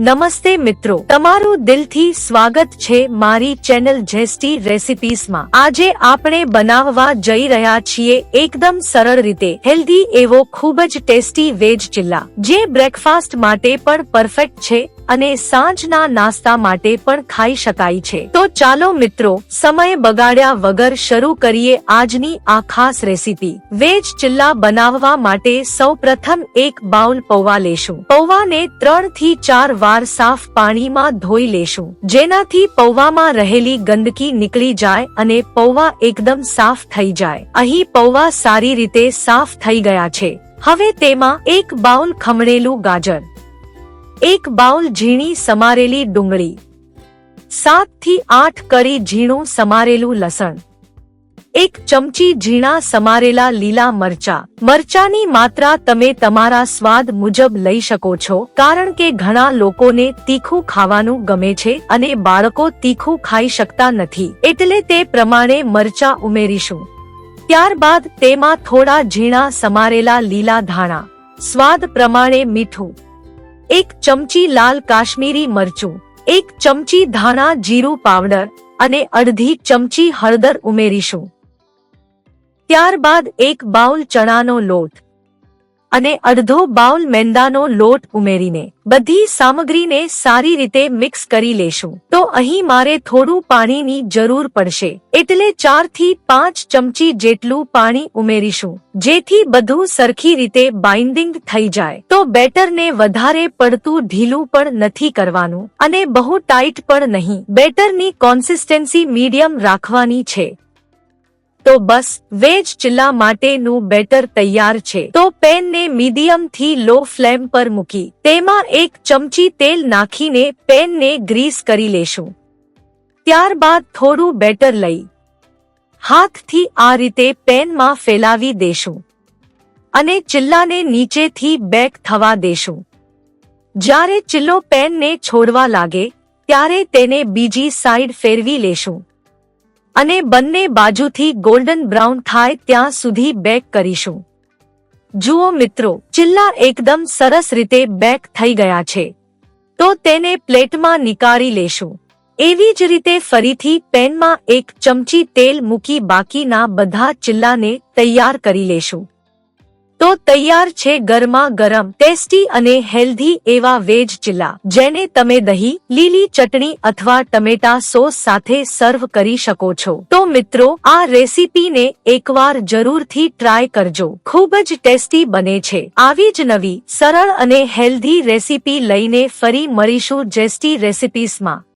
નમસ્તે મિત્રો, તમારું દિલથી સ્વાગત છે મારી ચેનલ જેસ્ટી રેસિપીઝમાં। આજે આપણે બનાવવા જઈ રહ્યા છીએ એકદમ સરળ રીતે હેલ્ધી એવો ખૂબ જ ટેસ્ટી વેજ ચિલ્લા, જે બ્રેકફાસ્ટ માટે પણ પરફેક્ટ છે અને સાંજના નાસ્તા માટે પણ ખાઈ શકાય છે। તો ચાલો મિત્રો, સમય બગાડ્યા વગર શરૂ કરીએ આજની આ ખાસ રેસીપી। વેજ ચિલ્લા બનાવવા માટે સૌપ્રથમ એક બાઉલ પૌવા લેશું। પૌવાને 3 થી 4 વાર સાફ પાણીમાં ધોઈ લેશું, જેનાથી પૌવામાં રહેલી ગંદકી નીકળી જાય અને પૌવા એકદમ સાફ થઈ જાય। અહીં પૌવા સારી રીતે સાફ થઈ ગયા છે। હવે તેમાં એક બાઉલ ખમણેલું ગાજર, એક બાઉલ ઝીણી સમારેલી ડુંગળી, 7 થી 8 કળી ઝીણું સમારેલું લસણ, એક ચમચી ઝીણા સમારેલા લીલા મરચાં। મરચાની માત્રા તમે તમારા સ્વાદ મુજબ લઈ શકો છો, કારણ કે ઘણા લોકોને તીખું ખાવાનું ગમે છે અને બાળકો તીખું ખાઈ શકતા નથી, એટલે તે પ્રમાણે મરચાં ઉમેરીશું। ત્યારબાદ તેમાં થોડા ઝીણા સમારેલા લીલા ધાણા, સ્વાદ પ્રમાણે મીઠું, એક ચમચી લાલ કાશ્મીરી મરચું, એક ચમચી ધાણા જીરું પાવડર અને અડધી ચમચી હળદર ઉમેરીશું। ત્યારબાદ એક બાઉલ ચણાનો લોટ અને અડધો બાઉલ મેંદાનો લોટ ઉમેરીને બધી સામગ્રીને સારી રીતે મિક્સ કરી લેશું। તો અહીં મારે થોડું પાણીની જરૂર પડશે, એટલે 4 થી 5 ચમચી જેટલું પાણી ઉમેરીશું, જેથી બધું સરખી રીતે બાઇન્ડિંગ થઈ જાય। તો બેટરને વધારે પડતું ઢીલું પણ નથી કરવાનું અને બહુ ટાઈટ પણ નહીં, બેટરની કોન્સિસ્ટન્સી મીડિયમ રાખવાની છે। તો બસ, વેજ ચિલ્લા માટેનું બેટર તૈયાર છે। તો પેનને મીડિયમ થી લો ફ્લેમ પર મૂકી તેમાં 1 ચમચી તેલ નાખીને પેનને ગ્રીસ કરી લેશું। ત્યારબાદ થોડું બેટર લઈ હાથથી આ રીતે પેનમાં ફેલાવી દેશું અને ચિલ્લાને નીચેથી બેક થવા દેશું। જ્યારે ચિલ્લો પેનને છોડવા લાગે ત્યારે તેને બીજી સાઈડ ફેરવી લેશું અને બંને બાજુથી ગોલ્ડન બ્રાઉન થાય ત્યાં સુધી બેક કરીશું। જુઓ મિત્રો, ચિલ્લા એકદમ સરસ રીતે બેક થઈ ગયા છે, તો તેને પ્લેટમાં નીકાળી લેશું। એવી જ રીતે ફરીથી પેનમાં 1 ચમચી તેલ મૂકી બાકીના બધા ચિલ્લાને તૈયાર કરી લેશું। તો તૈયાર છે ગરમા ગરમ ટેસ્ટી અને હેલ્ધી એવા વેજ ચિલ્લા, જેને તમે દહીં, લીલી ચટણી અથવા ટમેટા સોસ સાથે સર્વ કરી શકો છો। તો મિત્રો, આ રેસીપીને એકવાર જરૂરથી ટ્રાય કરજો, ખૂબ જ ટેસ્ટી બને છે। આવી જ નવી, સરળ અને હેલ્ધી રેસીપી લઈને ફરી મળીશું જેસ્ટી રેસિપીઝમાં।